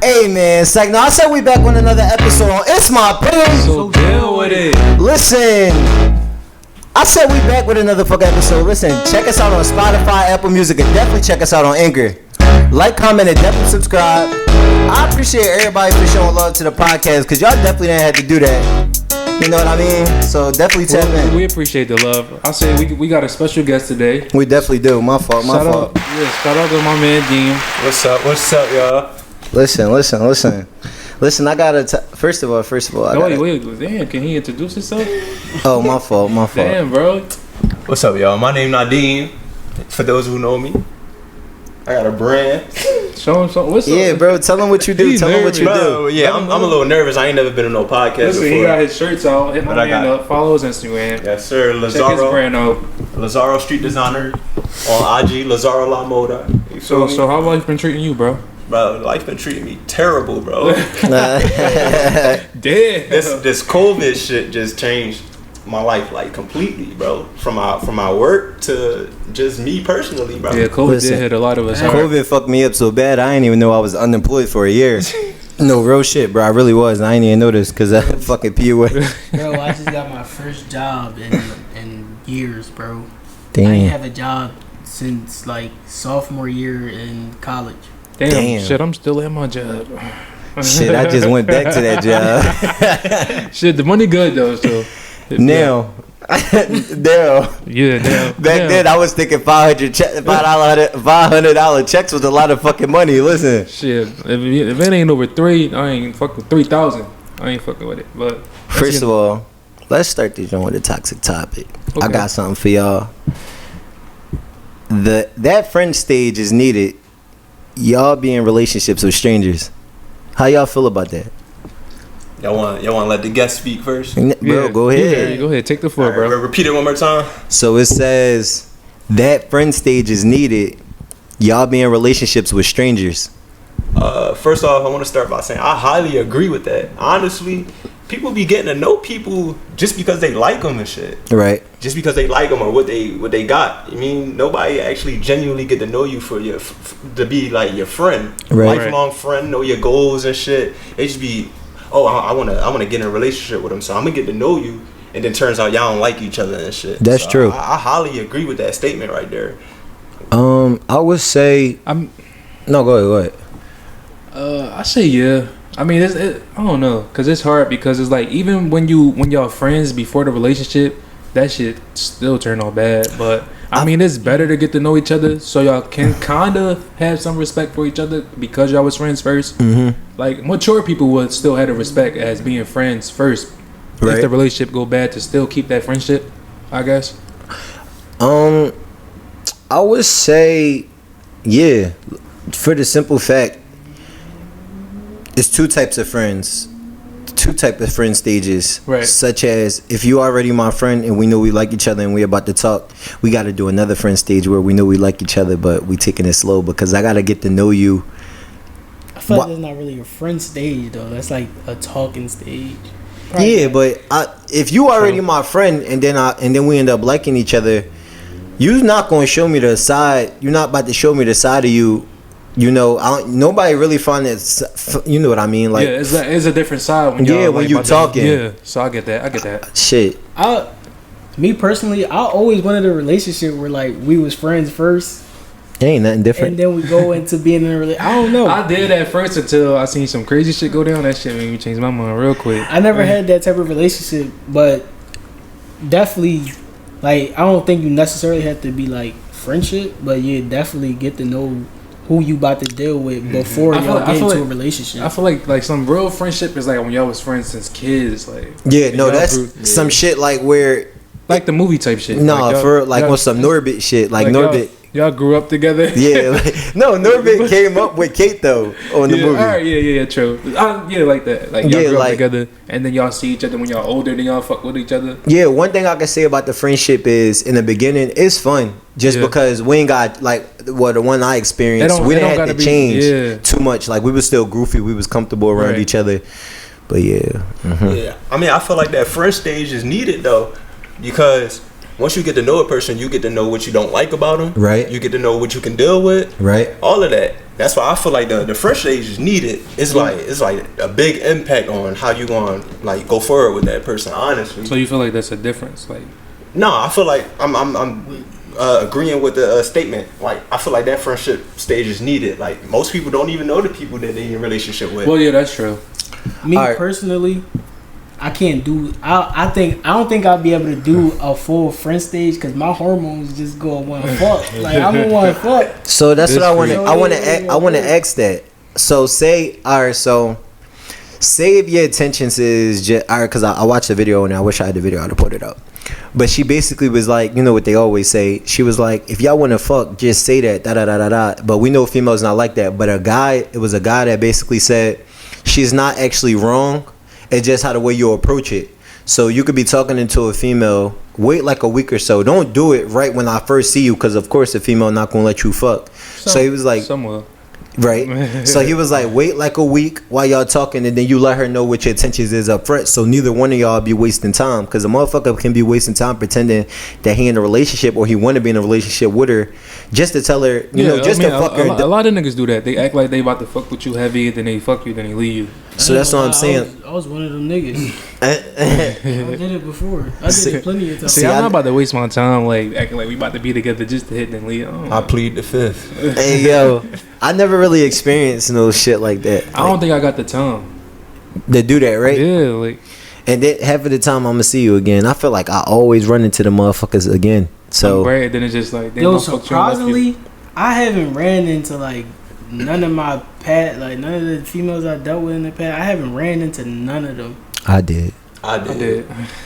Hey man, it's like, no, I said we back with another episode on It's My Opinion. So deal with it. Listen, I said we back with another fucking episode. Listen, check us out on Spotify, Apple Music, and definitely check us out on Anchor. Like, comment, and definitely subscribe. I appreciate everybody for showing love to the podcast, because y'all definitely didn't have to do that. You know what I mean? So definitely tap in. We appreciate the love. I say we got a special guest today. We definitely do. My fault. Shout out to my man Dean. What's up, y'all? Listen, I gotta first of all, Wait, damn, can he introduce himself? Oh, my fault. Damn, bro. What's up, y'all? My name Nadine. For those who know me, I got a brand. Show him something. What's up? Yeah, bro. Tell him what you do. Tell him what you do. Yeah, I'm a little nervous. I ain't never been on no podcast Listen, before. he got his shirts out. Hit my man up. Follow his Instagram. Yes, sir. Check his brand out. Lazaro Street Designer on IG. Lazaro La Moda. So how life been treating you, bro? Bro, life been treating me terrible, bro. Damn. This COVID shit just changed my life like completely, bro. From my work to just me personally, bro. Yeah, COVID did hit a lot of us. COVID fucked me up so bad I didn't even know I was unemployed for a year. No, real shit, bro. I really was. I didn't even know this because I fucking PUA. Bro, I just got my first job in years, bro. Damn. I didn't have a job since like sophomore year in college. Damn. Shit, I'm still at my job. Shit, I just went back to that job. Shit, the money good though, so. Now. Yeah, now. Back then, I was thinking $500 checks was a lot of fucking money. Listen. Shit, if it ain't over 3, I ain't fucking 3,000. I ain't fucking with it. But first of all, let's start this joint with a toxic topic. Okay. I got something for y'all. That friend stage is needed. Y'all be in relationships with strangers. How y'all feel about that? Y'all want to let the guest speak first? Bro, go ahead. Yeah, go ahead. Take the floor, Right, bro. repeat it one more time. So it says that friend stage is needed. Y'all be in relationships with strangers. First off, I want to start by saying I highly agree with that. Honestly, people be getting to know people just because they like them and shit. Right. Just because they like them or what they got. I mean, nobody actually genuinely get to know you for to be like your friend, right. Lifelong friend, know your goals and shit. They just be, I wanna get in a relationship with them, so I'm gonna get to know you, and then turns out y'all don't like each other and shit. That's true. I highly agree with that statement right there. I would say go ahead. I say yeah. I mean, I don't know, cause it's hard because it's like even when y'all friends before the relationship, that shit still turn out bad. But I mean, it's better to get to know each other so y'all can kind of have some respect for each other because y'all was friends first. Mm-hmm. Like mature people would still have the respect as being friends first. Right. If the relationship go bad, to still keep that friendship, I guess. I would say, yeah, for the simple fact. It's two types of friend stages, right. Such as if you already my friend and we know we like each other and we about to talk, we got to do another friend stage where we know we like each other but we taking it slow because I got to get to know you. I feel like that's not really a friend stage though. That's like a talking stage. Probably. Yeah, but if you already my friend and then we end up liking each other, you're not going to show me the side. You're not about to show me the side of you. You know, nobody really find it. You know what I mean? Like, yeah, it's a different side when when you talking. Yeah, so I get that. Shit. Me personally, I always wanted a relationship where like we was friends first. Ain't nothing different. And then we go into being in a relationship. I don't know. I did at first until I seen some crazy shit go down. That shit made me change my mind real quick. I never had that type of relationship, but definitely, like I don't think you necessarily have to be like friendship, but yeah, definitely get to know who you about to deal with before y'all get into a relationship. I feel like some real friendship is like when y'all was friends since kids. Like that's some shit like where like the movie type shit. No, on some Norbit shit. Like Norbit. Y'all grew up together. Yeah, Norbit came up with Kate though on the movie. All right, yeah, true. Yeah, like that. Like y'all grew up together, and then y'all see each other when y'all older. Then y'all fuck with each other. Yeah, one thing I can say about the friendship is in the beginning it's fun, just because we ain't got like the one I experienced. We didn't have to change too much. Like we was still goofy. We was comfortable around each other. But yeah, yeah. I mean, I feel like that first stage is needed though, because once you get to know a person, you get to know what you don't like about them. Right. You get to know what you can deal with. Right. All of that. That's why I feel like the French stage is needed. It's like a big impact on how you gonna like go forward with that person. Honestly. So you feel like that's a difference, like? No, I feel like I'm agreeing with the statement. Like I feel like that friendship stage is needed. Like most people don't even know the people that they in a relationship with. Well, yeah, that's true. Me personally, I can't do. I don't think I'll be able to do a full friend stage because my hormones just go one fuck. Like I'm a one fuck. So that's what I want to. Yeah. I want to ask that. So say, all right. So say if your intentions is just all right, because I watched the video and I wish I had the video. I'd have put it up. But she basically was like, you know what they always say. She was like, if y'all want to fuck, just say that. Da da da da da. But we know females not like that. But it was a guy that basically said she's not actually wrong. It's just how the way you approach it. So you could be talking into a female, wait like a week or so. Don't do it right when I first see you, because of course the female not gonna let you fuck. So he was like, somewhere. Right. So he was like, wait like a week while y'all talking, and then you let her know what your intentions is up front, so neither one of y'all be wasting time. Because a motherfucker can be wasting time pretending that he in a relationship or he want to be in a relationship with her, just to tell her, you know, just to fuck her. A lot of niggas do that. They act like they about to fuck with you heavy, then they fuck you, then they leave you. So that's what I'm saying. I was one of them niggas. I did it before. I did it plenty of times. See, I'm not about to waste my time like acting like we about to be together just to hit then leave. I plead the fifth. Hey yo, I never really experienced no shit like that. I don't think I got the time to do that, right? Yeah, like. And then half of the time I'm gonna see you again. I feel like I always run into the motherfuckers again. So right, then it's just like, yo, surprisingly, I haven't ran into like none of my none of the females I dealt with in the past. I haven't ran into none of them. I did. I did.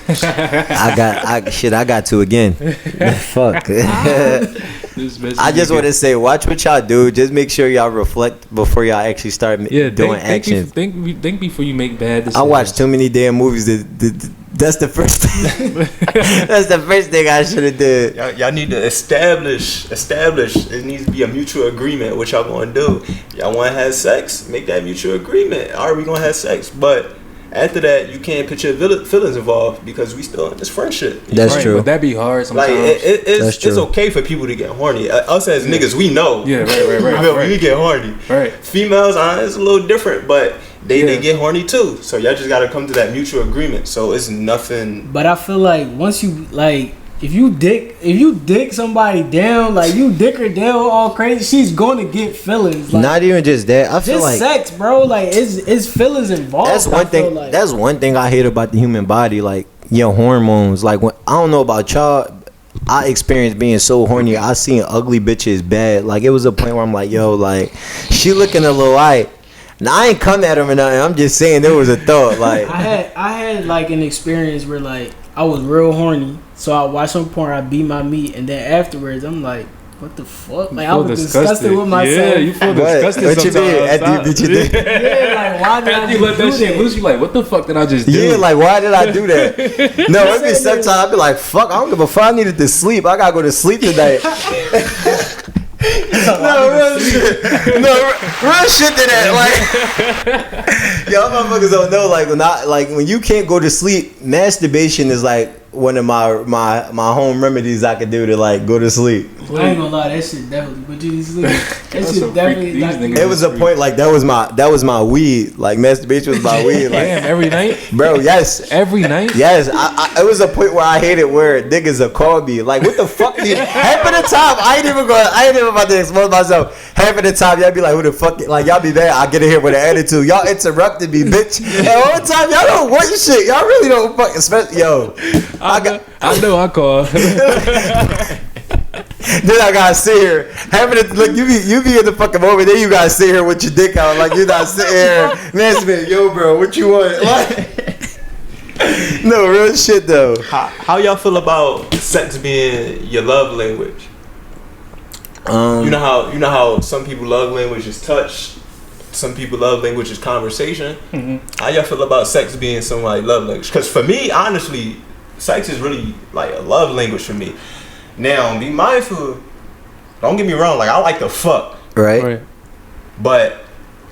I got to again. Fuck. I just want to say, watch what y'all do. Just make sure y'all reflect before y'all actually start doing action. Think before you make bad decisions. I watched too many damn movies. That's the first thing. That's the first thing I should have did. Y'all need to establish. It needs to be a mutual agreement what y'all gonna do. Y'all want to have sex? Make that mutual agreement. All right, we gonna have sex, but after that, you can't put your feelings involved because we still in this friendship. That's right, true. But that'd be hard sometimes. Like it's okay for people to get horny. Us as niggas, we know. Yeah, right. We get horny. Right. Females, it's a little different, but they get horny too. So y'all just gotta come to that mutual agreement. So it's nothing. But I feel like once you like. If you dick somebody down, like you dick her down all crazy, she's gonna get feelings. Like, not even just that. I feel like sex, bro. Like it's feelings involved. That's one thing. Like. That's one thing I hate about the human body. Like your hormones. Like when I don't know about y'all, I experienced being so horny. I seen ugly bitches bad. Like it was a point where I'm like, yo, like she looking a little white. Now I ain't come at him or nothing. I'm just saying there was a thought. Like I had like an experience where like I was real horny. So I watched some porn, I beat my meat, and then afterwards I'm like, what the fuck? Like I was disgusted with myself. Yeah, you feel disgusted what you sometimes. Did you think? Yeah, like why did I you let that shit loose? You like, what the fuck did I just do? Yeah, like why did I do that? No, it be sometimes I be like, fuck, I don't give a fuck. I needed to sleep. I gotta go to sleep tonight. No, real shit. Real shit to that. Like, y'all motherfuckers don't know. Like when you can't go to sleep, masturbation is like one of my home remedies I could do to like go to sleep. I ain't gonna lie, that shit definitely put you to sleep. That shit definitely. It was a point like that was my weed. Like masturbation was my weed. Like damn, every night, bro. Yes, every night. Yes, it was a point where I hated where niggas would call me. Like what the fuck? Half of the time I ain't even about to expose myself. Half of the time y'all be like, who the fuck? Like y'all be there. I get in here with an attitude. Y'all interrupted me, bitch. And all the time y'all don't want your shit. Y'all really don't fucking. Especially yo. I know I call. Then I gotta sit here having it. Look, you be in the fucking moment. Then you gotta sit here with your dick out, like you're not sitting here. Man, yo, bro, what you want? Like, no real shit though. How y'all feel about sex being your love language? You know how some people love language is touch. Some people love language is conversation. Mm-hmm. How y'all feel about sex being somebody's love language? Because for me, honestly, sex is really like a love language for me. Now, be mindful. Don't get me wrong. Like I like to fuck, right? But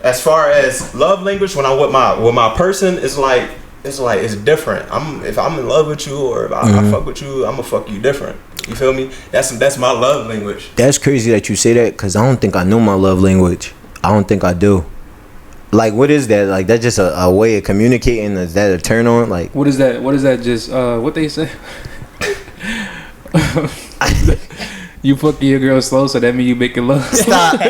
as far as love language, when I'm with my person, it's like it's like it's different. If I'm in love with you or if I fuck with you, I'm gonna fuck you different. You feel me? That's my love language. That's crazy that you say that, because I don't think I know my love language. I don't think I do. Like, what is that? Like, that's just a way of communicating? Is that a turn on? Like, what is that? What is that? Just what they say? You fucking your girl slow, so that mean you making love. Stop. You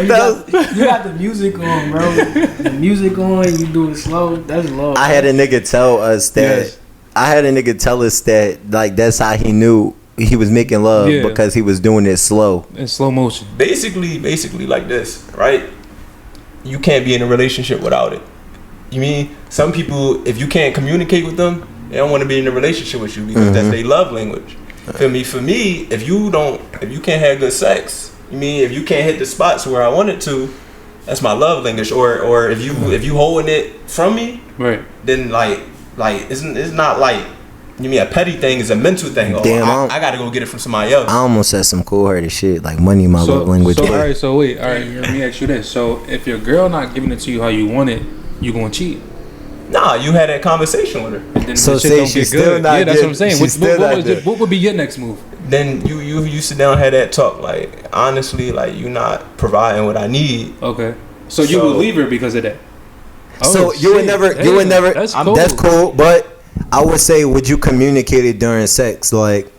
got the music on, bro. The music on, you do it slow. That's love. I had a nigga tell us that. I had a nigga tell us that, like, that's how he knew he was making love, because he was doing it slow. In slow motion. Basically like this, right? You can't be in a relationship without it. You mean some people, if you can't communicate with them, they don't want to be in a relationship with you because that's their love language. Feel me? For me, if you can't have good sex, you mean if you can't hit the spots where I want it to, that's my love language. Or if you holding it from me, right? Then like it's not like, you mean a petty thing, is a mental thing. Damn, I gotta go get it from somebody else. I almost said some cool hearted shit like money, my love language. So alright, let me ask you this. So if your girl not giving it to you how you want it, you gonna cheat? Nah, you had that conversation with her. And then So the shit say don't she's get good. still not Yeah, that's what I'm saying. What would be your next move? Then you sit down and have that talk. Like, honestly, like, you not providing what I need. Okay. So you would leave her because of that? So you would never. That's cool. That's cool. But I would say, would you communicate it during sex? Like,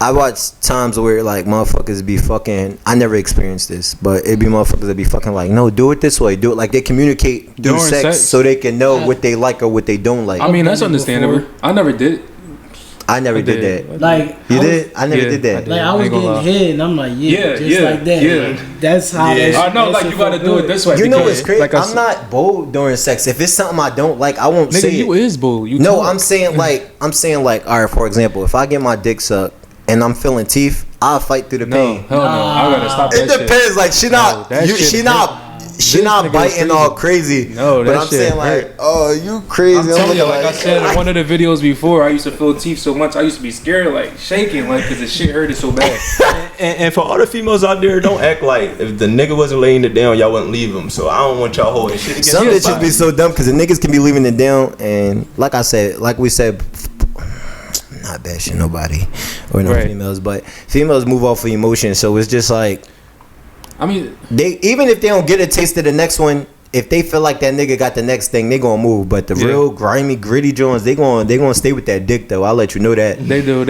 I watch times where like motherfuckers be fucking. I never experienced this, but it'd be motherfuckers that be fucking like, no, do it this way, do it like they communicate through during sex so they can know what they like or what they don't like. I mean, that's understandable. I never did. I never did that. Like, you did? I never did that. Like, I was getting hit, and I'm like, just like that. Yeah, like, that's how. I know, like, you gotta do it this way. You know what's crazy? Like, I'm not bold during sex. If it's something I don't like, I won't say it. You is bold. No, I'm saying like, all right. For example, if I get my dick sucked and I'm feeling teeth, I'll fight through the pain. Hell no, I gotta stop that. It depends. Like, she not biting all crazy. No, but I'm saying like, oh, you crazy. I'm telling you, like I said in one of the videos before, I used to feel teeth so much, I used to be scared, like shaking, like because the shit hurted so bad. and for all the females out there, don't act like if the nigga wasn't laying it down, y'all wouldn't leave him. So I don't want y'all holding shit against. Some bitches be so dumb because the niggas can be leaving it down, and like I said, like we said. Not bashing nobody or no females, but females move off of emotion, so it's just like, I mean, they even if they don't get a taste of the next one, if they feel like that nigga got the next thing, they gonna move. But the real grimy, gritty joints, they gonna stay with that dick though. I'll let you know that. They do.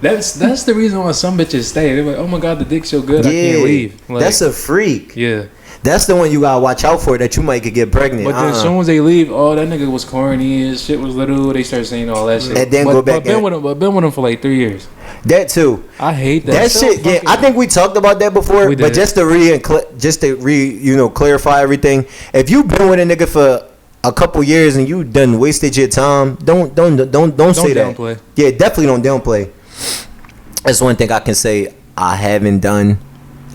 That's the reason why some bitches stay. They're like, oh my god, the dick's so good, I can't leave. Like, that's a freak. Yeah. That's the one you gotta watch out for, that you might could get pregnant. But then as soon as they leave, oh, that nigga was corny, his shit was little. They start saying all that shit. And then go back. Been with him for like 3 years. That too. I hate that. That shit. Yeah, I think we talked about that before. But just to clarify everything. If you been with a nigga for a couple years and you done wasted your time, don't say downplay. That. Yeah, definitely don't downplay. That's one thing I can say I haven't done.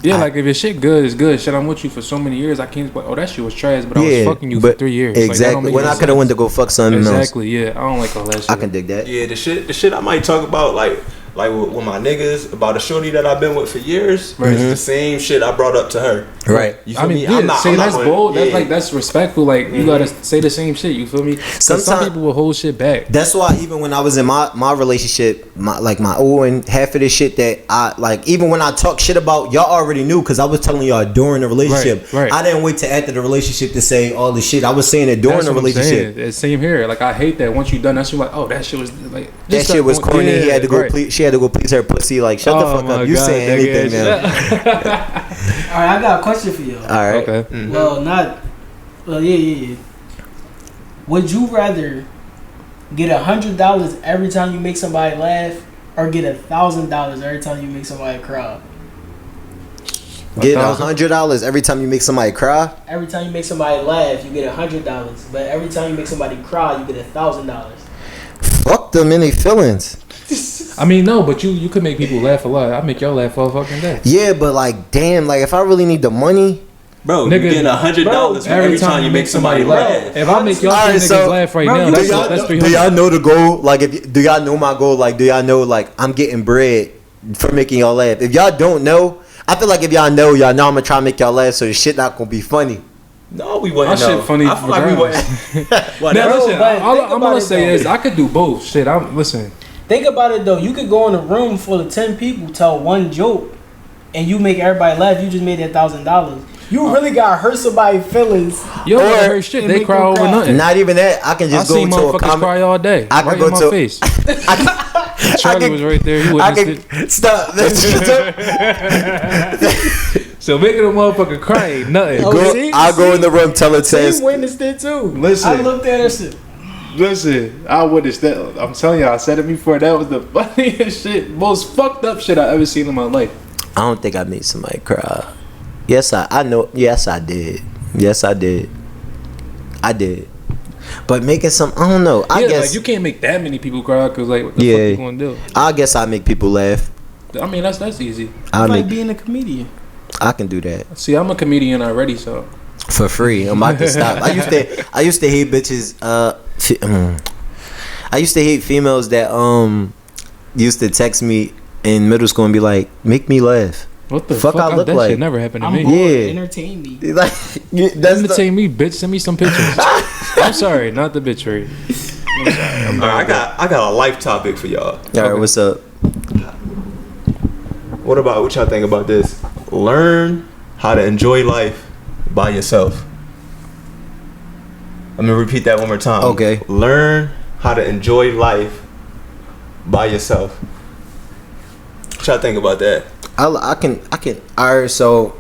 Yeah, like if your shit good, it's good. Shit, I'm with you for so many years. I can't. Oh, that shit was trash, but I was fucking you for 3 years. Exactly. Like, when I could have went to go fuck something else. Exactly. Yeah, I don't like all that shit. I can dig that. Yeah, the shit I might talk about like with my niggas about a shorty that I've been with for years. Right. It's the same shit I brought up to her. Right. You feel me? I'm not that's bold. Yeah. That's respectful. Like you gotta say the same shit. You feel me? Some people will hold shit back. That's why even when I was in my relationship, my old and half of the shit that I like, even when I talk shit about, y'all already knew because I was telling y'all during the relationship. Right. I didn't wait to after the relationship to say all the shit. I was saying it during the relationship. It's same here. Like I hate that once you done that shit, like, oh, that shit was like that shit was corny. He had to go she had to go please her pussy. Like, shut the fuck up. You saying anything, man. Alright, I got a question for you. Alright. Okay. Mm-hmm. Yeah. Would you rather get $100 every time you make somebody laugh, or get $1,000 every time you make somebody cry? Get $100 every time you make somebody cry. Every time you make somebody laugh, you get $100. But every time you make somebody cry, you get $1,000. Fuck them in their feelings. I mean, no, but you could make people laugh a lot. I make y'all laugh all fucking day. Yeah, but like, damn, like if I really need the money, bro, nigga, you get $100 every time you make somebody laugh. If I make y'all niggas laugh right now, that's $300. Do y'all know the goal? Like, do y'all know my goal? Like, do y'all know like I'm getting bread for making y'all laugh? If y'all don't know, I feel like if y'all know I'm gonna try to make y'all laugh, so the shit not gonna be funny. No, we wouldn't. That shit funny. I feel like we wouldn't. Now listen, but all think I'm about gonna it, say though. is I could do both. Shit, listen. Think about it though. You could go in a room full of 10 people, tell one joke, and you make everybody laugh. You just made that $1,000. You really gotta hurt somebody's feelings. You don't Or- hurt shit. and They make cry them over cry. nothing. Not even that. I can I just go seen to a motherfuckers comment. cry all day. I can right go in my to- face. Charlie was right there. He I witnessed can stop. So making a motherfucker cry ain't nothing. Oh, Go, see? I'll go in the room, tell it He says. witnessed it too. Listen. I looked at that shit. Listen, I witnessed that. I'm telling you, I said it before. That was the funniest shit, most fucked up shit I ever seen in my life. I don't think I made somebody cry. Yes, I know. Yes, I did. Yes, I did. I did. But making some, I don't know. I guess like you can't make that many people cry because like what the Yeah. fuck you gonna do? I guess I make people laugh. I mean that's easy. I It's like make. being a comedian. I can do that See, I'm a comedian already, so for free. I'm about to stop. I used to hate bitches. I used to hate females that used to text me in middle school and be like, "Make me laugh." what the Fuck fuck? I look that like? shit never happened to I'm me. bored. Yeah. Entertain me. Like that's the, Entertain me, bitch. Send me some pictures. I'm sorry, not the bitch rate. I'm sorry. All right, I got a life topic for y'all. all right. What's up? What y'all think about this? Learn how to enjoy life by yourself. I'm gonna repeat that one more time. Okay. Learn how to enjoy life by yourself. What y'all think about that? I can. All right. So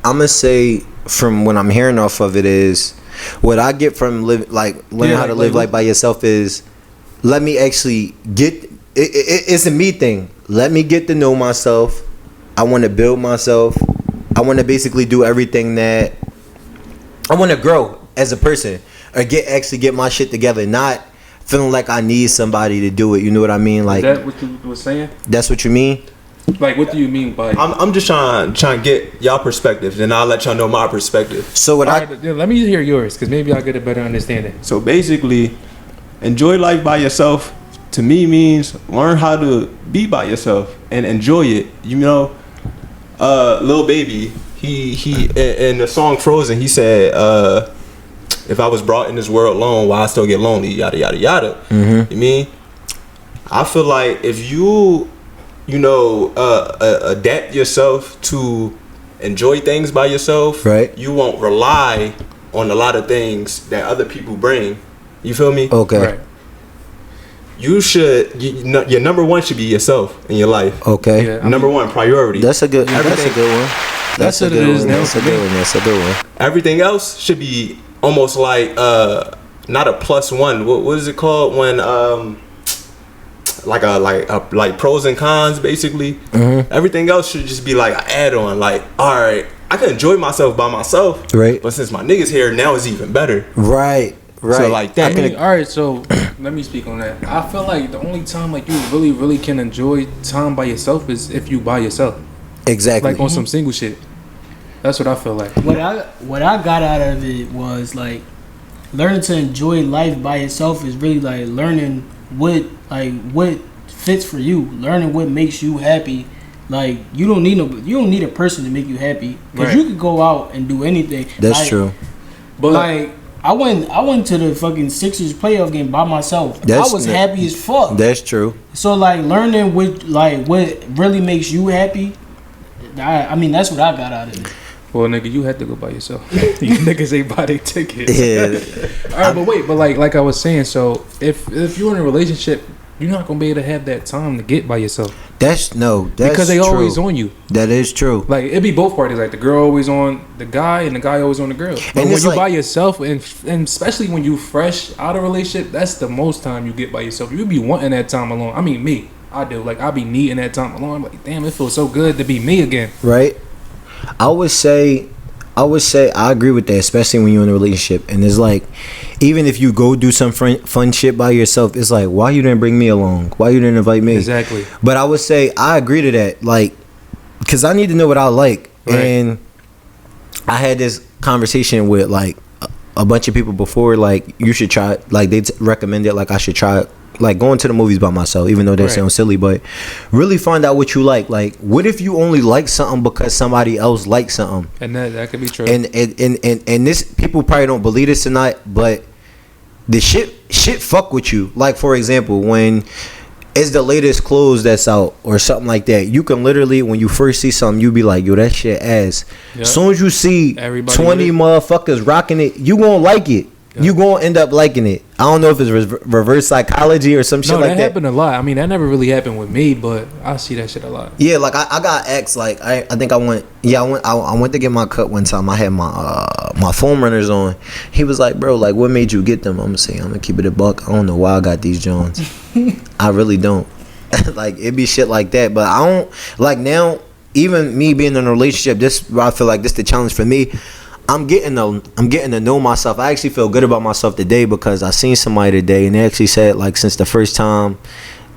I'm gonna say from what I'm hearing off of it is what I get from learning how to live life by yourself is let me actually get. It's a me thing. Let me get to know myself. I want to build myself. I want to basically do everything that I want to grow as a person or get my shit together. Not feeling like I need somebody to do it. You know what I mean? Like Is that what you was saying? that's what you mean. Like, what do you mean by? I'm just trying to get y'all perspective, then I'll let y'all know my perspective. So what I Let me hear yours, because maybe I'll get a better understanding. So basically, enjoy life by yourself to me means learn how to be by yourself and enjoy it. You know, Lil Baby, he in the song Frozen, he said, if I was brought in this world alone, why I still get lonely, yada yada yada. Mm-hmm. You mean? I feel like if you adapt yourself to enjoy things by yourself, Right. you won't rely on a lot of things that other people bring. You feel me? okay. Right. You should, your number one should be yourself in your life. Okay. Yeah. Number one priority. That's a good. That's a Everything- good one. That's a what it good is one. now That's a for me. good one. That's a good one. Everything else should be almost like not a plus one. What is it called when like pros and cons basically. Mm-hmm. Everything else should just be like an add on. Like, all right, I can enjoy myself by myself, Right. but since my niggas here now, it's even better. Right. Right. So like that. I mean, all right, so let me speak on that. I feel like the only time like you really, really can enjoy time by yourself is if you by yourself, exactly. like on some single shit. That's what I feel like. What I got out of it was like learning to enjoy life by yourself is really like learning what fits for you, learning what makes you happy. Like you don't need a person to make you happy because Right. you could go out and do anything. That's Like- true. But Like I went to the fucking Sixers playoff game by myself. That's I was n- happy as fuck. That's true. So like learning what really makes you happy. I mean that's what I got out of it. well, nigga, you had to go by yourself. You niggas ain't buy their tickets. Yeah. All right, but wait, but like I was saying, so if you're in a relationship, you're not gonna be able to have that time to get by yourself That's because they true. always on you. That is true. Like it be both parties. Like the girl always on the guy, and the guy always on the girl. But And when it's you like- by yourself, and especially when you fresh out of a relationship, that's the most time you get by yourself. You be wanting that time alone. I mean, me, I do. Like I be needing that time alone. I'm like, damn, it feels so good to be me again. Right. I would say I agree with that, especially when you're in a relationship. And it's like, even if you go do some fun shit by yourself, it's like, why you didn't bring me along? Why you didn't invite me? Exactly. But I would say I agree to that, like, because I need to know what I like. Right. And I had this conversation with like a bunch of people before, like you should try, like they recommended like I should try going to the movies by myself, even though that sounds silly, but really find out what you like. Like, what if you only like something because somebody else likes something? And that could be true. And this, people probably don't believe this tonight, but the shit fuck with you. Like, for example, when it's the latest clothes that's out or something like that, you can literally, when you first see something, you be like, yo, that shit ass. As soon as you see everybody 20 motherfuckers rocking it, you gonna like it. You gonna end up liking it. I don't know if it's reverse psychology or some shit like that. No, that happened a lot. I mean, that never really happened with me, but I see that shit a lot. Yeah, like I got asked, like I think I went to get my cut one time. I had my foam runners on. He was like, bro, like what made you get them? I'm gonna keep it a buck. I don't know why I got these Jones. I really don't. Like it be shit like that, but I don't like now. Even me being in a relationship, I feel like this the challenge for me. I'm getting to know myself. I actually feel good about myself today because I seen somebody today and they actually said, like, since the first time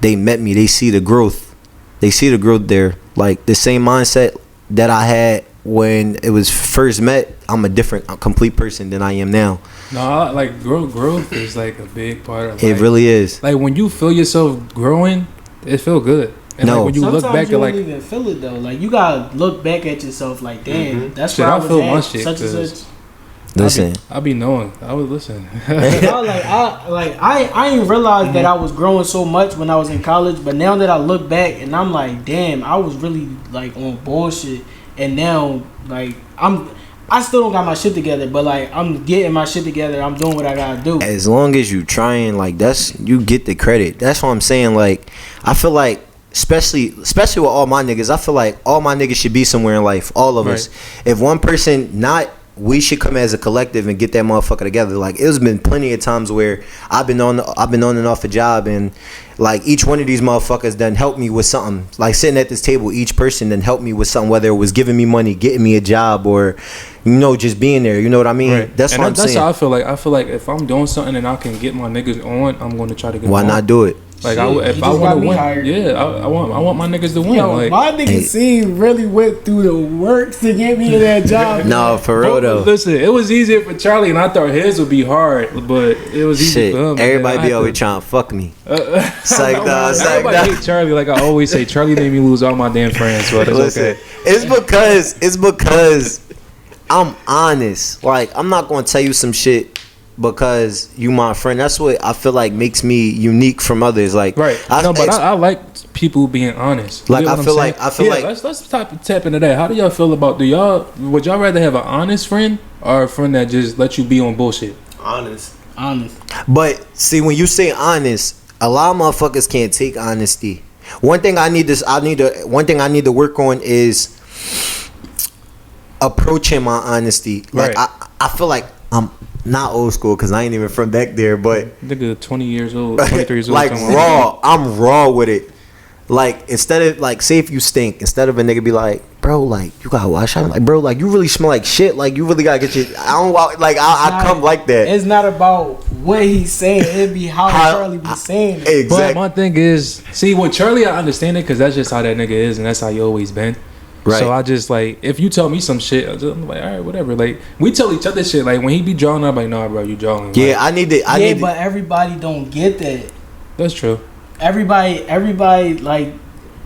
they met me, they see the growth. They see the growth there. Like the same mindset that I had when it was first met, I'm a complete person than I am now. No, like growth is like a big part of life. It really is. Like when you feel yourself growing, it feel good. And like when you sometimes look back, you you're like, don't even feel it though. Like you gotta look back at yourself like, damn, that's shit, where I I was feel at, my shit, such and such. Listen, I be knowing. I would listen. I didn't realize that I was growing so much when I was in college, but now that I look back and I'm like, damn, I was really like on bullshit, and now like I still don't got my shit together, but like I'm getting my shit together. I'm doing what I gotta do. As long as you trying, like you get the credit. That's what I'm saying. Like I feel like. Especially with all my niggas, I feel like all my niggas should be somewhere in life. All of us. If one person not, we should come as a collective and get that motherfucker together. Like it's been plenty of times where I've been on and off a job, and like each one of these motherfuckers done helped me with something. Like sitting at this table, each person done helped me with something, whether it was giving me money, getting me a job, or just being there. You know what I mean? Right. That's what I'm saying. That's how I feel like. I feel like if I'm doing something and I can get my niggas on, I'm going to try to get. Why not do it? Like if I want to win, I want my niggas to win. Yo, like my niggas scene really went through the works to get me to that job. No, for real though. Listen, it was easier for Charlie, and I thought his would be hard, but it was easy for him. Everybody be always trying to fuck me. Everybody hate Charlie. Like I always say, Charlie made me lose all my damn friends. But it's okay. It's because I'm honest. Like I'm not gonna tell you some shit because you my friend. That's what I feel like makes me unique from others. Like I like people being honest. Like I feel like let's tap into that. How do y'all feel about would y'all rather have an honest friend or a friend that just let you be on bullshit? Honest. But see, when you say honest, a lot of motherfuckers can't take honesty. One thing I need to work on is approaching my honesty. Like I feel like I'm not old school because I ain't even from back there, but nigga 20 years old, 23 years old. Like raw. I'm raw with it. Like instead of like, say if you stink, instead of a nigga be like, bro, like you gotta wash out. Like bro, like you really smell like shit. Like you really gotta get your. I don't like. I come like that. It's not about what he's saying. It be how Charlie be saying it. Exactly. But my thing is, see with Charlie, I understand it because that's just how that nigga is, and that's how you always been. Right. So I just like, if you tell me some shit, I'm like, all right, whatever. Like we tell each other shit. Like when he be drawing, I'm like, nah, bro, you drawing. Yeah, like, but everybody don't get that. That's true. Everybody like,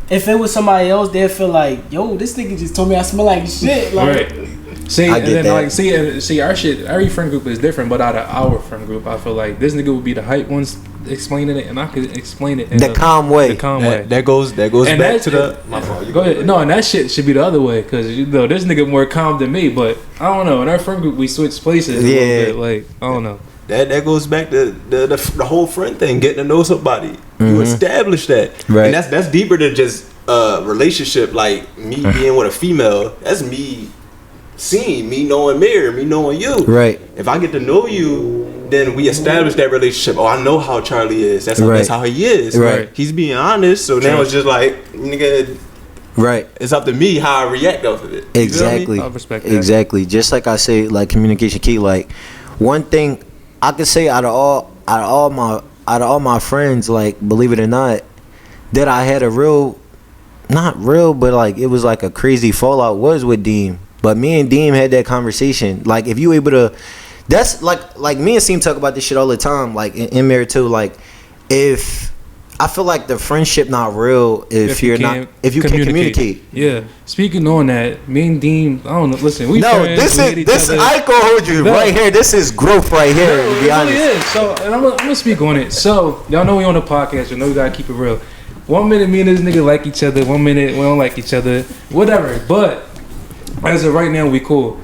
if it was somebody else, they'd feel like, yo, this nigga just told me I smell like shit. Like, right. See, and then that. Like, see, our shit, every friend group is different. But out of our friend group, I feel like this nigga would be the hype ones explaining it, and I could explain it in the calm way. That goes and back to the. My fault. Go ahead. No, and that shit should be the other way because this nigga more calm than me. But I don't know. In our friend group, we switch places a little bit. Like I don't know. That goes back to the whole friend thing, getting to know somebody. You establish that, right? And that's deeper than just a relationship. Like me being with a female, that's me seeing me knowing Mary, me knowing you. Right. If I get to know you, then we establish that relationship. Oh, I know how Charlie is. That's how he is. Right. He's being honest. So now it's just like nigga. Right. It's up to me how I react off of it. Exactly. I respect that. Exactly. Just like I say, like communication key. Like one thing I could say out of all my friends, like believe it or not, that I had not real, but like it was like a crazy fallout was with Deem. But me and Deem had that conversation. Like if you able to, that's like me and Seem talk about this shit all the time. Like in Married too. Like if I feel like the friendship not real if you can't communicate. Yeah. Speaking on that, me and Dean, I don't know. Listen, we friends, this we is hate each this. other. I ain't gonna hold you right here. This is growth right here. No, to be honest. Really is. So, and I'm gonna speak on it. So, y'all know we on the podcast. You know we gotta keep it real. 1 minute me and this nigga like each other. 1 minute we don't like each other. Whatever. But as of right now, we cool.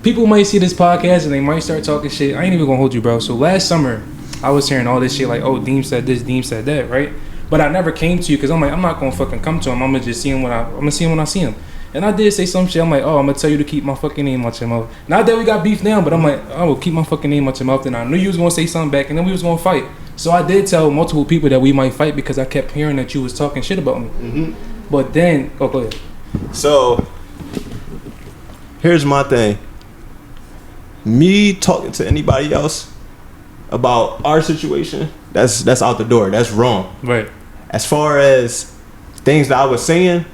People might see this podcast and they might start talking shit. I ain't even gonna hold you, bro. So last summer, I was hearing all this shit like, oh, Deem said this, Deem said that, right? But I never came to you because I'm like, I'm not gonna fucking come to him. I'm gonna just see him when I see him. And I did say some shit. I'm like, oh, I'm gonna tell you to keep my fucking name out your mouth. Not that we got beef now, but I'm like, oh, well, keep my fucking name out your mouth. And I knew you was gonna say something back, and then we was gonna fight. So I did tell multiple people that we might fight because I kept hearing that you was talking shit about me. Mm-hmm. But then, go ahead. So here's my thing. Me talking to anybody else about our situation, that's out the door. That's wrong. Right. As far as things that I was saying,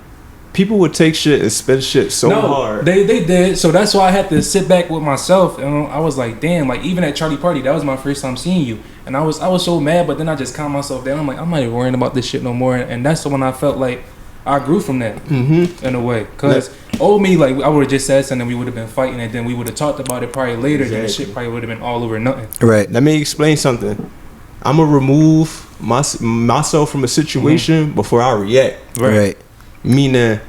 people would take shit and spit shit so hard. They did. So that's why I had to sit back with myself, and I was like, damn. Like even at Charlie Party, that was my first time seeing you, and I was so mad. But then I just calmed myself down. I'm like, I'm not even worrying about this shit no more. And that's when I felt like I grew from that in a way. Cause old me, like I would have just said something, we would have been fighting, and then we would have talked about it probably later. Then the shit probably would have been all over nothing. Right. Let me explain something. I'm gonna remove myself from a situation before I react. Right. Meaning,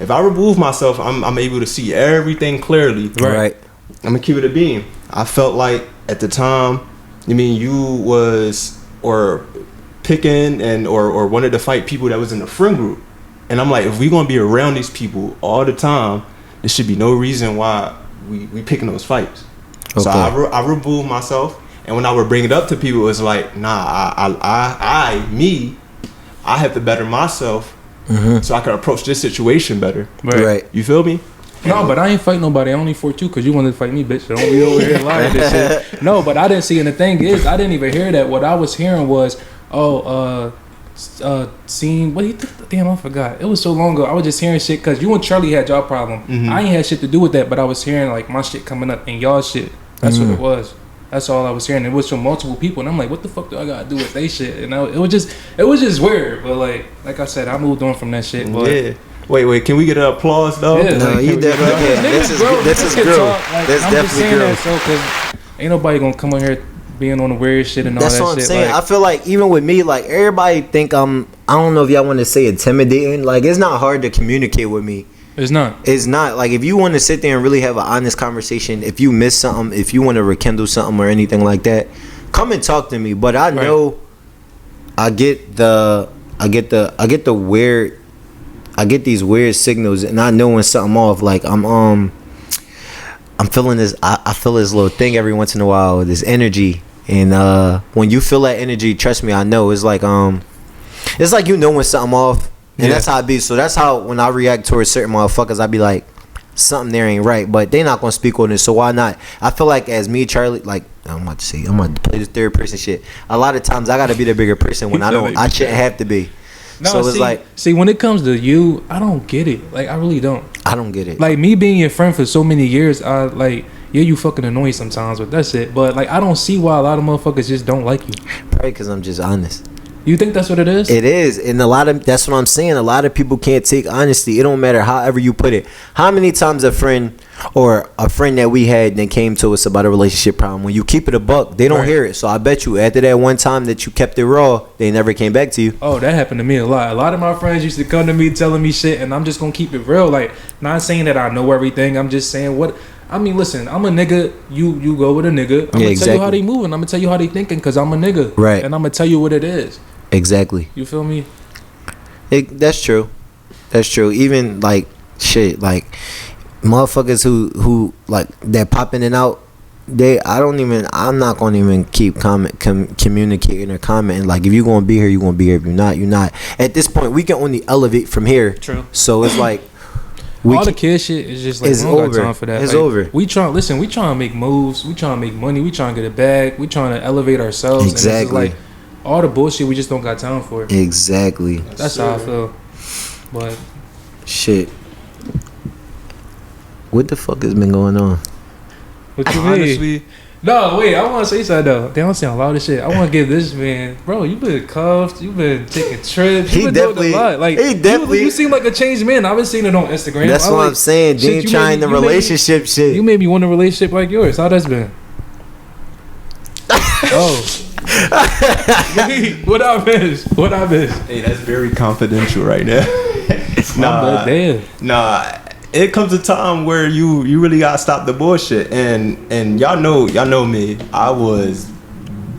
if I remove myself, I'm able to see everything clearly. Right. I'm gonna keep it a beam. I felt like at the time, you was or picking or wanted to fight people that was in the friend group, and I'm like, if we gonna be around these people all the time, there should be no reason why we picking those fights. Okay. So I removed myself. And when I would bring it up to people, it was like, nah, I have to better myself so I can approach this situation better. Right. You feel me? No, but I ain't fight nobody. I only fought you because you wanted to fight me, bitch. Don't be over here lying this shit. No, but I didn't see. And the thing is, I didn't even hear that. What I was hearing was, seeing what he damn, I forgot. It was so long ago. I was just hearing shit because you and Charlie had y'all problem. I ain't had shit to do with that, but I was hearing like my shit coming up and y'all shit. That's what it was. That's all I was hearing. It was from multiple people, and I'm like, "What the fuck do I gotta do with they shit?" And it was just weird. But like I said, I moved on from that shit. But yeah. Wait, can we get an applause though? Yeah, no, you definitely can. This is growth. This definitely growth. So, cause ain't nobody gonna come on here being on the weird shit and all that shit. That's what I'm saying. Like, I feel like even with me, like everybody think I don't know if y'all want to say intimidating. Like it's not hard to communicate with me. It's not. It's not. Like if you want to sit there and really have an honest conversation, if you miss something, if you want to rekindle something or anything like that, come and talk to me. But I know I get these weird signals, and I know when something off. Like I'm feeling this. I feel this little thing every once in a while, this energy. And when you feel that energy, trust me, I know. It's like you know when something off. And that's how it be. So that's how when I react towards certain motherfuckers, I be like, something there ain't right. But they not gonna speak on it, so why not? I feel like as me, Charlie, like I'm about to play this third person shit. A lot of times I gotta be the bigger person when I shouldn't have to be. No, so it's see, when it comes to you, I don't get it. Like I really don't. I don't get it. Like me being your friend for so many years, I like. Yeah, you fucking annoying sometimes, but that's it. But like, I don't see why a lot of motherfuckers just don't like you. Probably because I'm just honest. You think that's what it is? It is, and that's what I'm saying. A lot of people can't take honesty. It don't matter however you put it. How many times a friend that we had then came to us about a relationship problem, when you keep it a buck, they don't hear it. So I bet you after that one time that you kept it raw, they never came back to you. Oh, that happened to me a lot. A lot of my friends used to come to me telling me shit, and I'm just gonna keep it real. Like, not saying that I know everything. I'm just saying what. I mean, listen, I'm a nigga. You go with a nigga. I'm gonna tell you how they moving. I'm gonna tell you how they thinking because I'm a nigga. Right. And I'm gonna tell you what it is. Exactly. You feel me? That's true. That's true. Even like shit, like motherfuckers who like that popping it out. I'm not gonna even keep communicating or commenting. Like if you gonna be here, you gonna be here. If you're not, you're not. At this point, we can only elevate from here. True. So it's like. All the kid shit is just like, we don't got time for that. It's like, over. We trying to make moves. We trying to make money. We trying to get a bag. We trying to elevate ourselves. Exactly. And it's just like all the bullshit we just don't got time for. Exactly. That's how I feel. But shit. What the fuck has been going on? What you Honestly, No, wait, I want to say something though. They don't say a lot of shit. I want to give this man, bro. You been cuffed. You been taking trips. You been doing a lot. Like you seem like a changed man. I've been seeing it on Instagram. That's what I'm saying. Dean trying the relationship shit. You made me want a relationship like yours. How that's been? Oh, wait, what I miss? Hey, that's very confidential right now. Nah. It comes a time where you really gotta stop the bullshit, and y'all know me. I was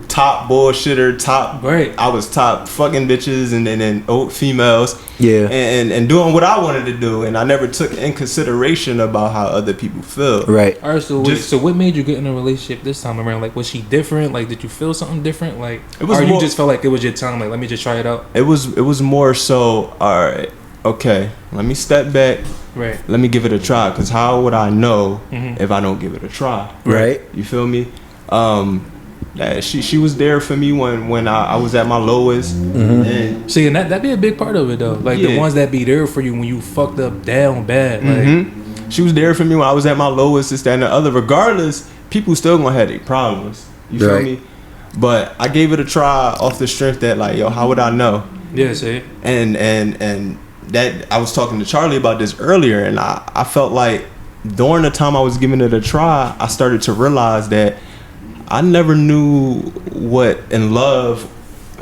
top bullshitter, right. I was top fucking bitches and old females, yeah, and doing what I wanted to do, and I never took in consideration about how other people feel. Right. All right. So what made you get in a relationship this time around? Like, was she different? Like, did you feel something different? Like, you just felt like it was your time? Like, let me just try it out. It was more so. All right. Okay. Let me step back. Right. Let me give it a try, because how would I know if I don't give it a try? Right. You feel me? She was there for me when I was at my lowest. And see, and that'd be a big part of it though. Like the ones that be there for you when you fucked up down bad. Like she was there for me when I was at my lowest, this, that, and the other. Regardless, people still gonna have their problems. You feel me? But I gave it a try off the strength that, like, yo, how would I know? Yeah, see. And that I was talking to Charlie about this earlier, and I felt like during the time I was giving it a try, I started to realize that I never knew what in love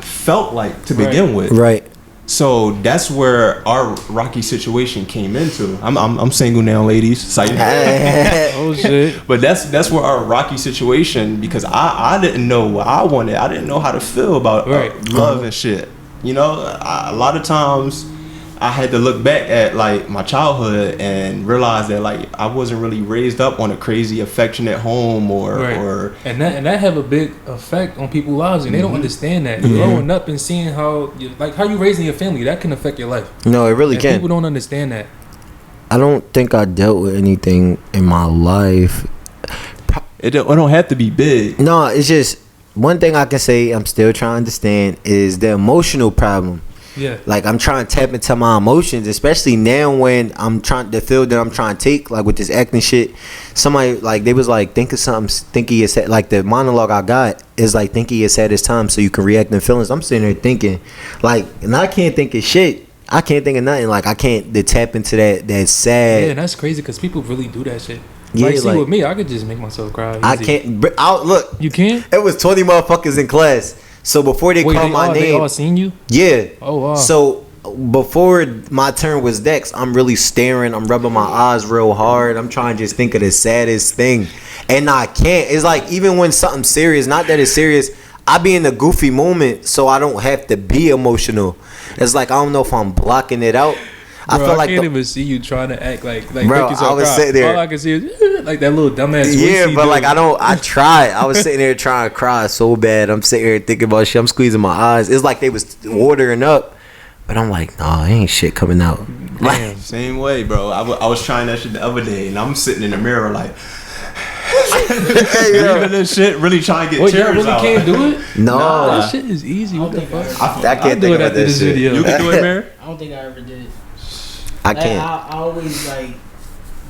felt like to begin with. Right. So that's where our rocky situation came into. I'm single now, ladies. Oh shit! But that's where our rocky situation, because I didn't know what I wanted. I didn't know how to feel about love and shit. You know, a lot of times I had to look back at like my childhood and realize that like I wasn't really raised up on a crazy affectionate home or and that have a big effect on people's lives, and they don't understand that. Growing up and seeing how you raising your family, that can affect your life. No, it really can. People don't understand that. I don't think I dealt with anything in my life. It don't have to be big. No, it's just one thing I can say I'm still trying to understand is the emotional problem. Yeah. Like, I'm trying to tap into my emotions, especially now when I'm trying the field that I'm trying to take, like with this acting shit. Somebody, like, they was like, think of something, think he is, like, the monologue I got is like, think he has had his time so you can react in feelings. I'm sitting there thinking, like, and I can't think of shit. I can't think of nothing. Like, I can't tap into that sad. Yeah, and that's crazy because people really do that shit. Yeah, like, see, with me, I could just make myself cry. Easy. I can't. Look. You can't? It was 20 motherfuckers in class. So before they called my name, they all seen you? Yeah. Oh wow. So before my turn was next, I'm really staring. I'm rubbing my eyes real hard. I'm trying to just think of the saddest thing, and I can't. It's like even when something's serious, not that it's serious, I be in a goofy moment, so I don't have to be emotional. It's like I don't know if I'm blocking it out. Bro, I feel like can't even see you trying to act like bro, make yourself I was cry. sitting there. All I can see is like that little dumbass. Yeah, but like I tried. I was sitting there trying to cry so bad. I'm sitting here thinking about shit. I'm squeezing my eyes. It's like they was watering up, but I'm like, nah, ain't shit coming out. Damn, same way, bro. I was trying that shit the other day, and I'm sitting in the mirror like. Even this shit, really trying to get tears really out. Can't do it? No, that shit is easy. What the fuck? I can't think about this shit. Video. You can do it, man. I don't think I ever did it. I can't. I always like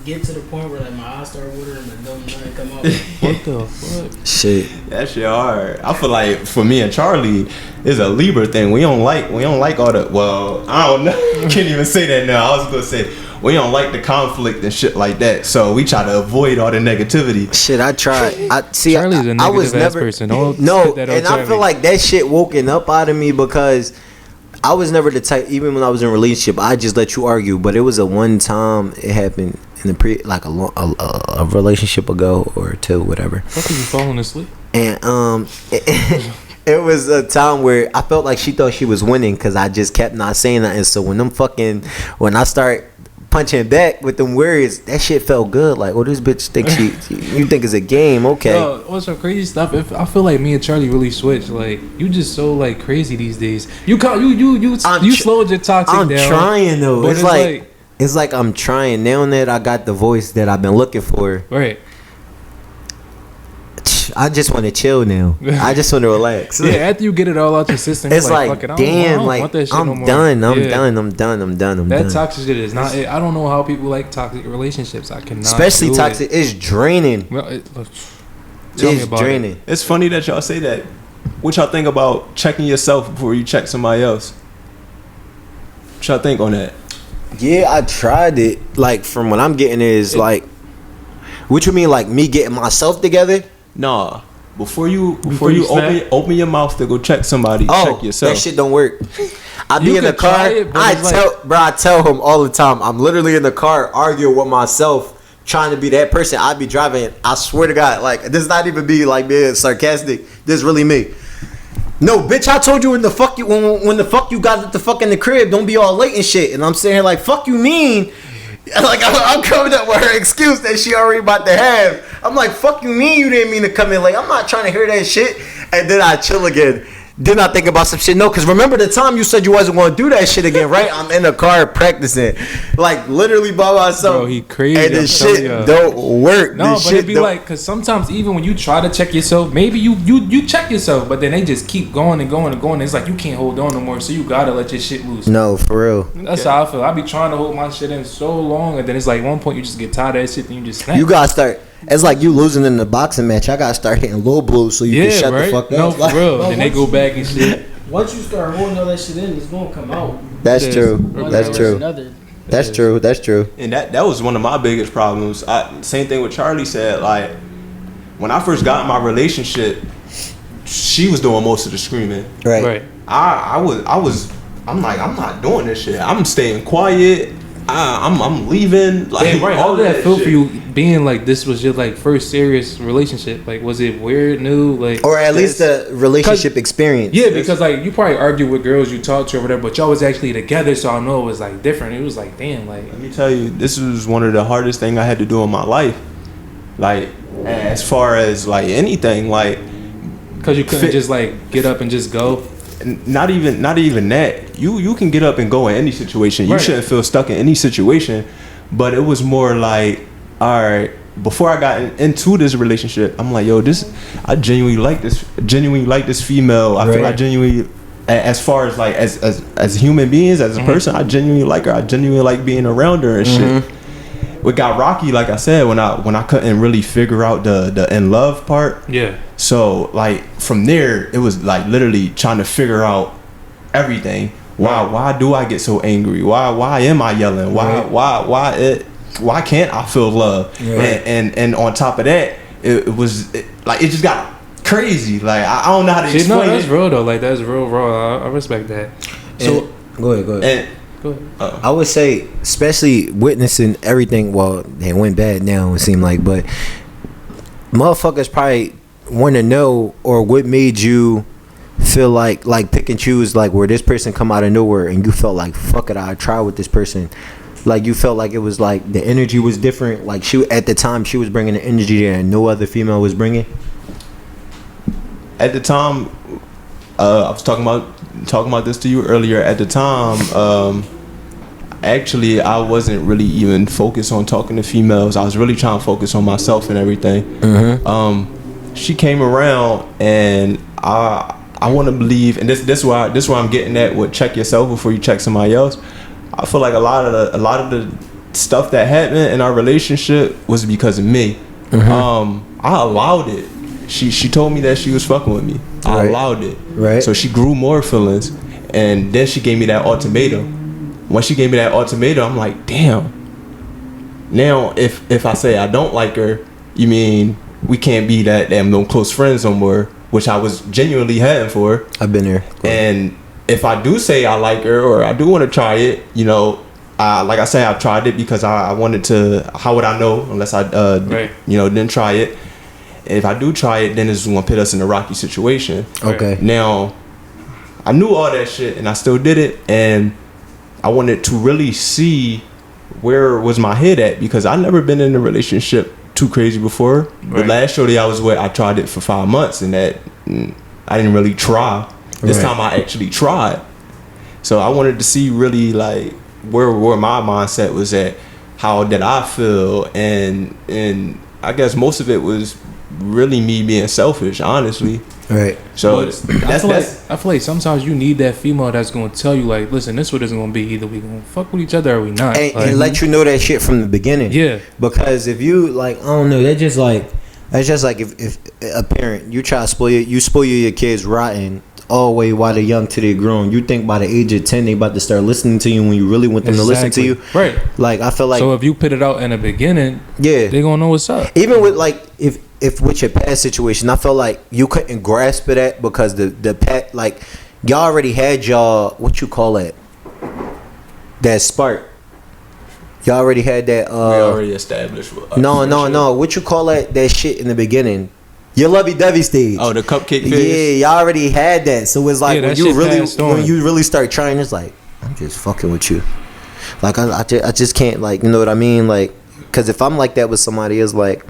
get to the point where like my eyes start watering but don't nothing come out. What the fuck? Shit. That shit hard. I feel like for me and Charlie, it's a Libra thing. We don't like all the. Well, I don't know. Can't even say that now. I was gonna say we don't like the conflict and shit like that. So we try to avoid all the negativity. Shit, I tried. Charlie's a negative ass person. No, and I feel like that shit woken up out of me because I was never the type. Even when I was in a relationship, I just let you argue. But it was a one time it happened in a relationship ago or two, whatever. What are you falling asleep? And it was a time where I felt like she thought she was winning because I just kept not saying that. And so when I start punching back with them words, that shit felt good. Like, oh, this bitch thinks you think it's a game, okay? Yo, what's some crazy stuff? I feel like me and Charlie really switched. Like, you just so like crazy these days. You slowed your toxic down. I'm trying though. It's like I'm trying. Now that I got the voice that I've been looking for, right? I just want to chill now. I just want to relax. Yeah, after you get it all out your system, it's like fuck it, damn, like I'm done. I'm done. That toxic shit is not. I don't know how people like toxic relationships. I cannot. Especially toxic. It's draining. Well, Tell me It's about draining. it. It's funny that y'all say that. What y'all think about checking yourself before you check somebody else? What y'all think on that? Yeah, I tried it. Like, from what I'm getting is like, what you mean, like me getting myself together? Nah. Before you snap? open your mouth to go check somebody, check yourself. That shit don't work. I be You in the could try car. it, but I it's tell him all the time. I'm literally in the car arguing with myself, trying to be that person. I be driving. I swear to God, like, this not even be like being sarcastic. This is really me. No, bitch, I told you when the fuck you got at the fuck in the crib, don't be all late and shit. And I'm saying here like, fuck you mean? Like, I'm coming up with her excuse that she already about to have. I'm like, fuck you mean you didn't mean to come in late? I'm not trying to hear that shit. And then I chill again. Then I think about some shit. No, because remember the time you said you wasn't going to do that shit again, right? I'm in the car practicing. Like, literally by myself. Bro, he crazy. And the I'm shit telling ya. don't work. No, This but shit it'd be don't- like, because sometimes even when you try to check yourself, maybe you check yourself, but then they just keep going and going and going. It's like you can't hold on no more, so you gotta let your shit loose. No, for real. That's how I feel. I be trying to hold my shit in so long, and then it's like one point you just get tired of that shit, and you just snap. You gotta start. It's like you losing in the boxing match. I gotta start hitting low blows so you can shut the fuck up. No, for Like, real. Well, Then they go back and shit. Once you start holding all that shit in, it's gonna come out. That's Yes. true. One That's way or true. another. That's true. That's true. And that was one of my biggest problems. Same thing with Charlie said. Like, when I first got in my relationship, she was doing most of the screaming. Right. Right. I'm like, I'm not doing this shit. I'm staying quiet. I'm leaving. Like, Damn, right. How all did that feel shit. for you being like this was your like first serious relationship? Like, was it weird, new? Like, Or at least the relationship experience. yeah, because like you probably argue with girls you talk to or whatever, but y'all was actually together, so I know it was like different. It was like, damn, like Let me tell you, this was one of the hardest things I had to do in my life. Like, as far as like anything, like, because you couldn't just like get up and just go. not even that. You can get up and go in any situation. You Right. shouldn't feel stuck in any situation. But it was more like, all right, before I got into this relationship, I'm like, yo, I genuinely like this female. I feel Right. I genuinely, as far as like as human beings, as a person, I genuinely like her. I genuinely like being around her and shit. What got rocky, like I said, when I couldn't really figure out the in love part. Yeah. So like from there, it was like literally trying to figure out everything. Why do I get so angry? Why am I yelling? Why can't I feel love? Right. And on top of that, it just got crazy. Like I don't know how to Shit, explain no, that's it. real though. Like that's real raw. I respect that. So go ahead. And Go ahead. I would say, especially witnessing everything. Well, it went bad now. It seemed like, but motherfuckers probably want to know, or what made you feel like pick and choose, like where this person come out of nowhere and you felt like, fuck it, I try with this person. Like you felt like it was like the energy was different. Like at the time she was bringing the energy that no other female was bringing. at the time, I was talking about this to you earlier. At the time, actually, I wasn't really even focused on talking to females. I was really trying to focus on myself and everything. She came around, and I want to believe, and this where I'm getting at with check yourself before you check somebody else. I feel like a lot of the stuff that happened in our relationship was because of me. I allowed it. She told me that she was fucking with me. I allowed it. Right. So she grew more feelings, and then she gave me that ultimatum. When she gave me that ultimatum, I'm like, damn. Now, if I say I don't like her, you mean we can't be that damn no close friends no more, which I was genuinely heading for. I've been there. And if I do say I like her or I do want to try it, you know, like I say, I tried it because I wanted to. How would I know unless I, didn't try it? If I do try it, then it's going to put us in a rocky situation. Okay. Now, I knew all that shit, and I still did it, and I wanted to really see where was my head at, because I never been in a relationship too crazy before. The last shorty I was with, I tried it for 5 months, and I didn't really try. This time I actually tried. So I wanted to see really like where my mindset was at, how did I feel, and I guess most of it was really me being selfish, honestly. Right. So I feel like sometimes you need that female that's gonna tell you like, listen, this what it's gonna be. Either we gonna fuck with each other or we not. And, like, and let you know that shit from the beginning. Yeah. Because if you like, I don't know, that just like It's just like if a parent, you try to spoil your kids rotten all the way while they're young till they're grown. You think by the age of 10 they about to start listening to you when you really want them to listen to you. Right. Like I feel like, so if you put it out in the beginning, yeah, they gonna know what's up. Even with like if with your past situation, I felt like you couldn't grasp it at because the past, like y'all already had y'all, what you call it, that spark. Y'all already had that. We already established. No. What you call that shit in the beginning? Your lovey-dovey stage. Oh, the cupcake phase? Yeah, y'all already had that. So it's like Yeah, when you really start trying, it's like, I'm just fucking with you. Like I just can't, like, you know what I mean? Like, because if I'm like that with somebody, it's like,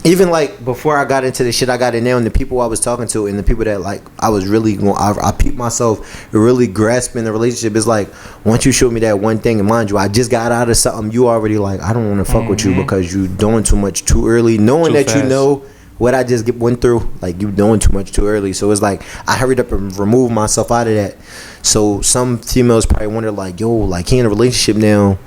even like before I got into the shit I got in there, and the people I was talking to and the people that like I was really going, I peeped myself really grasping the relationship. It's like once you showed me that one thing, and mind you, I just got out of something, you already like, I don't want to fuck with you because you doing too much too early, knowing Too that fast. you know what I just went through, like you doing too much too early. So it's like I hurried up and removed myself out of that. So some females probably wonder like, yo, like he in a relationship now,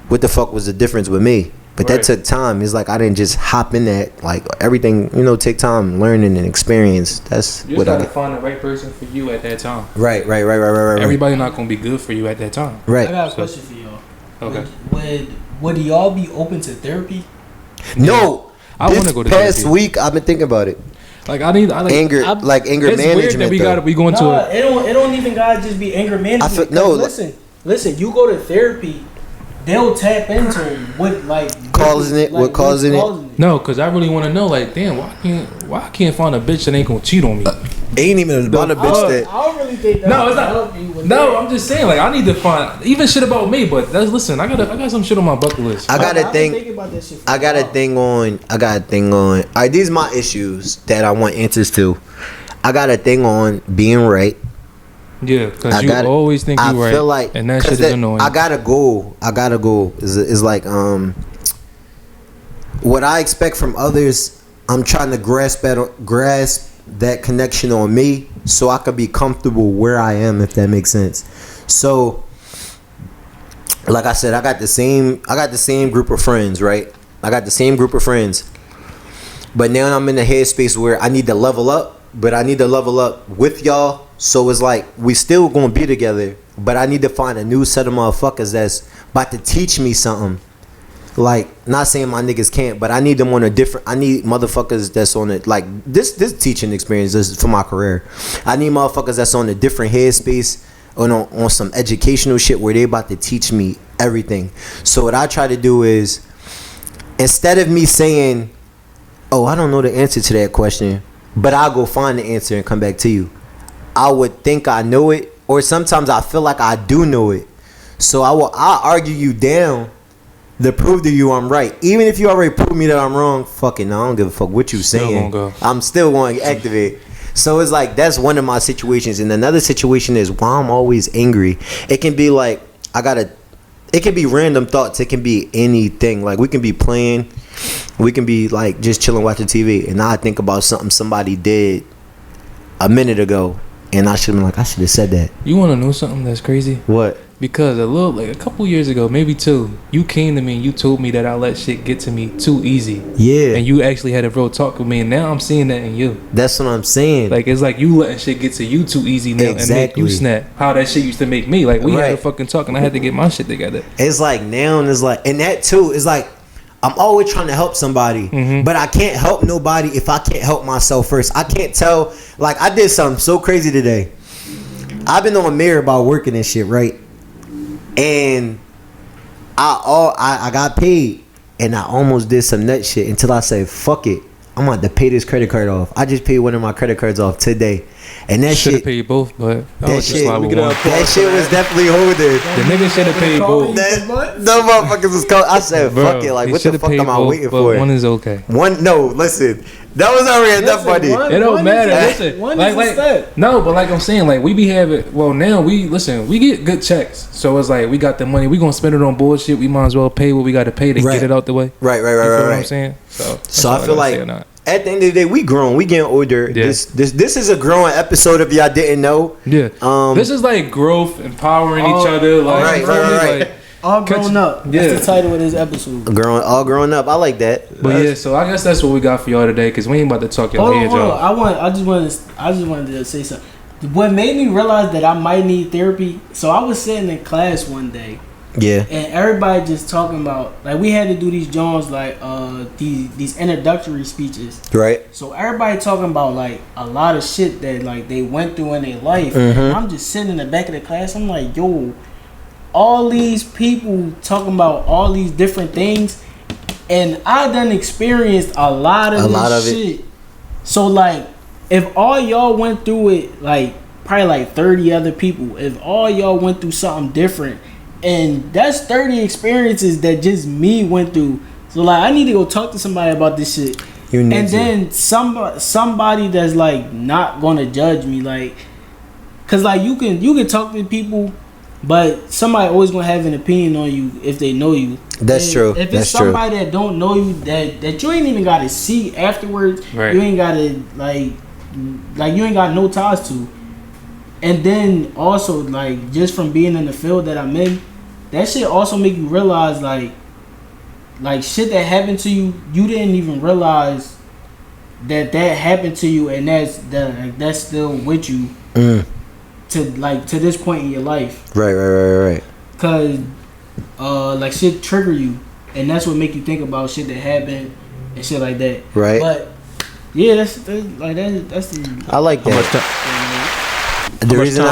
what the fuck was the difference with me? But that took time. It's like I didn't just hop in that. Like everything, you know, take time, learning and experience. That's You what just I gotta find the right person for you at that time. Right. Everybody not gonna be good for you at that time. Right. I got a question for y'all. Okay. Would y'all be open to therapy? No. I want to go to past therapy. week I've been thinking about it. Like I like Anger it's management. weird that we going to No, it. it don't even gotta just be anger management. Listen. You go to therapy, they'll tap into what causing it. No, because I really want to know. Like, damn, why I can't find a bitch that ain't gonna cheat on me? Ain't even about a bitch that. I don't really think that. No, it's not. No, I'm just saying. Like, I need to find even shit about me. But listen, I got some shit on my bucket list. I got a thing. Thinking about that shit I got a thing on. All right, these are my issues that I want answers to. I got a thing on being right. Yeah, because you always think you're right. I feel like, and that shit is annoying. I got a goal. Is like what I expect from others. I'm trying to grasp that connection on me, so I could be comfortable where I am, if that makes sense. So, like I said, I got the same group of friends, right? I got the same group of friends, but now I'm in the headspace where I need to level up, but I need to level up with y'all. So it's like we still gonna be together, but I need to find a new set of motherfuckers that's about to teach me something. Like, not saying my niggas can't, but I need them on a different. I need motherfuckers that's on it. Like this teaching experience is for my career. I need motherfuckers that's on a different headspace, on some educational shit where they about to teach me everything. So what I try to do is, instead of me saying, "Oh, I don't know the answer to that question," but I'll go find the answer and come back to you, I would think I know it, or sometimes I feel like I do know it. So I'll argue you down to prove to you I'm right. Even if you already proved me that I'm wrong, fuck it, no, I don't give a fuck what you saying. I'm still going to activate. So it's like, that's one of my situations. And another situation is why I'm always angry. It can be like, it can be random thoughts. It can be anything. Like, we can be playing. We can be like just chilling watching TV. And I think about something somebody did a minute ago. And I should have been like, I should have said that. You want to know something that's crazy? What? Because a couple years ago, maybe 2, you came to me and you told me that I let shit get to me too easy. Yeah. And you actually had a real talk with me, and now I'm seeing that in you. That's what I'm saying. Like, it's like you letting shit get to you too easy now and make you snap. How that shit used to make me. Like, we had a fucking talk and I had to get my shit together. It's like now, and it's like, and that too is like, I'm always trying to help somebody, but I can't help nobody if I can't help myself first. I can't tell. Like, I did something so crazy today. I've been on Mirror about working and shit, right? And I got paid, and I almost did some nut shit until I said, fuck it, I'm about to pay this credit card off. I just paid one of my credit cards off today, and that should shit have paid both, but that shit was definitely holding. The nigga should have paid both. No motherfuckers was called. I said, fuck it, like what the fuck am I waiting for? One is okay. Listen. That was already enough money. It don't matter. Listen, like no, but like I'm saying, like we be having. Well, now we get good checks, so it's like we got the money. We gonna spend it on bullshit. We might as well pay what we got to pay to get it out the way. Right. You know what I'm saying? So I feel like at the end of the day, we grown. We getting older. Yeah. This is a growing episode. If y'all didn't know. Yeah. This is like growth, empowering each other. Like, right. All grown up. That's the title of this episode. All grown up. I like that. But yeah, so I guess that's what we got for y'all today, because we ain't about to talk your heads off. I just wanted to say something. What made me realize that I might need therapy? So I was sitting in class one day. Yeah. And everybody just talking about, like, we had to do these Jones, like, these introductory speeches. Right. So everybody talking about, like, a lot of shit that, like, they went through in their life. And I'm just sitting in the back of the class. I'm like, yo, all these people talking about all these different things. And I done experienced a lot of this shit. So, like, if all y'all went through it, like, probably like 30 other people, if all y'all went through something different, and that's 30 experiences that just me went through. So, like, I need to go talk to somebody about this shit. Then somebody that's, like, not gonna judge me, like, cause, like, you can talk to people, but somebody always gonna have an opinion on you if they know you. That's true. If it's somebody that don't know you, that you ain't even gotta see afterwards, right. You ain't gotta like you ain't got no ties to. And then also, like, just from being in the field that I'm in, that shit also make you realize, like shit that happened to you, you didn't even realize that happened to you, and that's still with you to this point in your life. Right. Cause like, shit trigger you, and that's what make you think about shit that happened and shit like that. Right. But yeah, that's the. I like that. The reason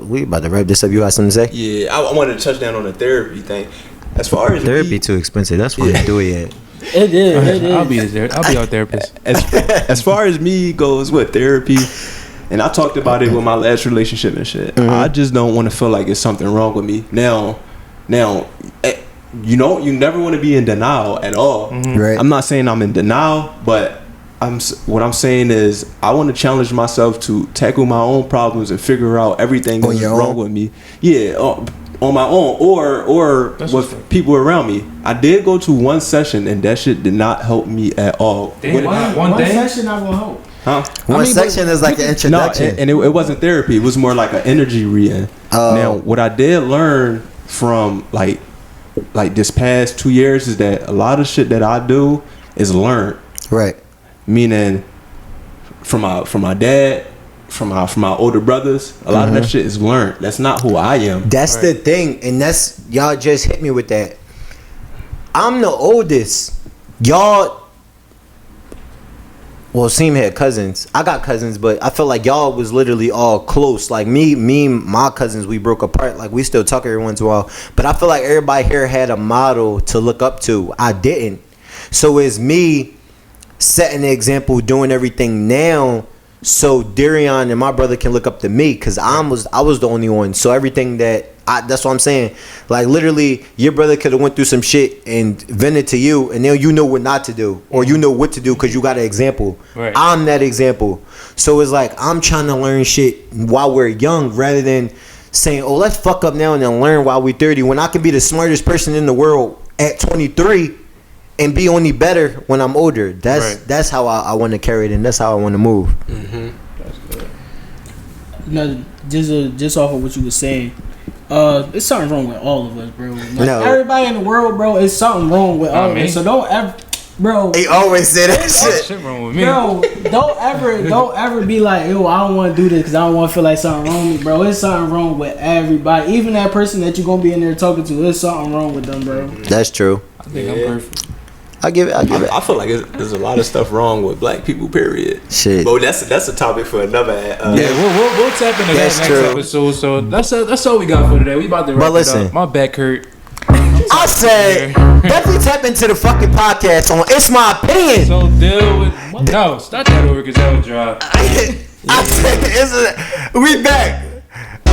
we about to wrap this up. You got something to say? Yeah, I wanted to touch down on the therapy thing. As far as therapy, too expensive. That's why I do it yet. It is. I'll be your therapist. As far as me goes with therapy, and I talked about it with my last relationship and shit. I just don't want to feel like it's something wrong with me. Now, you know, you never want to be in denial at all. Right. I'm not saying I'm in denial, but what I'm saying is I want to challenge myself to tackle my own problems and figure out everything that's wrong with me. Yeah, on my own or with people around me. I did go to one session and that shit did not help me at all. One session not gonna help. Huh? One section is like an introduction. No, and it wasn't therapy. It was more like an energy reading. Now, what I did learn from like this past 2 years is that a lot of shit that I do is learned. Right. Meaning, from my dad, from my older brothers, a lot of that shit is learned. That's not who I am. That's the thing, and that's y'all just hit me with that. I'm the oldest. Y'all, well, Seem had cousins. I got cousins, but I feel like y'all was literally all close. Like me, my cousins, we broke apart. Like, we still talk every once in a while. But I feel like everybody here had a model to look up to. I didn't. So it's me setting the example, doing everything now, so Darion and my brother can look up to me, because I was the only one. So everything that's what I'm saying. Like, literally, your brother could have went through some shit and vented to you, and now you know what not to do, or you know what to do because you got an example. Right. I'm that example. So it's like I'm trying to learn shit while we're young, rather than saying, "Oh, let's fuck up now and then learn while we're 30." When I can be the smartest person in the world at 23. And be only better when I'm older. That's how I want to carry it, and that's how I want to move. That's good. No, just off of what you were saying, it's something wrong with all of us, bro. Like, everybody in the world, bro, it's something wrong with all of us. So don't ever, bro. He always say that shit. Wrong with me, bro. Don't ever be like, yo, I don't want to do this because I don't want to feel like something wrong with me, bro. It's something wrong with everybody, even that person that you're gonna be in there talking to. There's something wrong with them, bro. That's true. I think I'm perfect. I give it. I feel like there's a lot of stuff wrong with black people. Period. Shit. But that's a topic for another. Yeah, we'll tap into that next episode. So that's all we got for today. We about to wrap it up. My back hurt. I said definitely tap into the fucking podcast on It's My Opinion. So deal with no. Start that over because that was dry. I said we back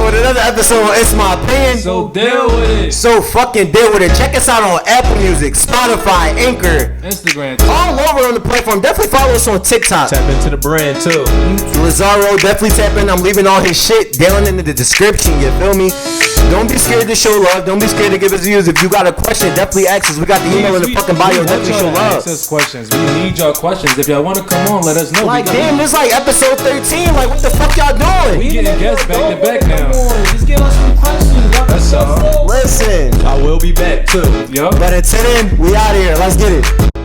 with another episode of It's My Opinion. So deal with it. So fucking deal with it. Check us out on Apple Music, Spotify, Anchor, Instagram, all over on the platform. Definitely follow us on TikTok. Tap into the brand too. Lazaro, definitely tap in. I'm leaving all his shit down in the description. You feel me? Don't be scared to show love. Don't be scared to give us views. If you got a question, definitely ask us. We got the email in the fucking bio. Definitely show love. Ask us questions. We need y'all questions. If y'all want to come on, let us know. Like, damn, this like episode 13. Like, what the fuck y'all doing? We getting guests back to back now. Just give us some questions. Let's song. Listen. I will be back too. Yup. But until then, we out of here. Let's get it.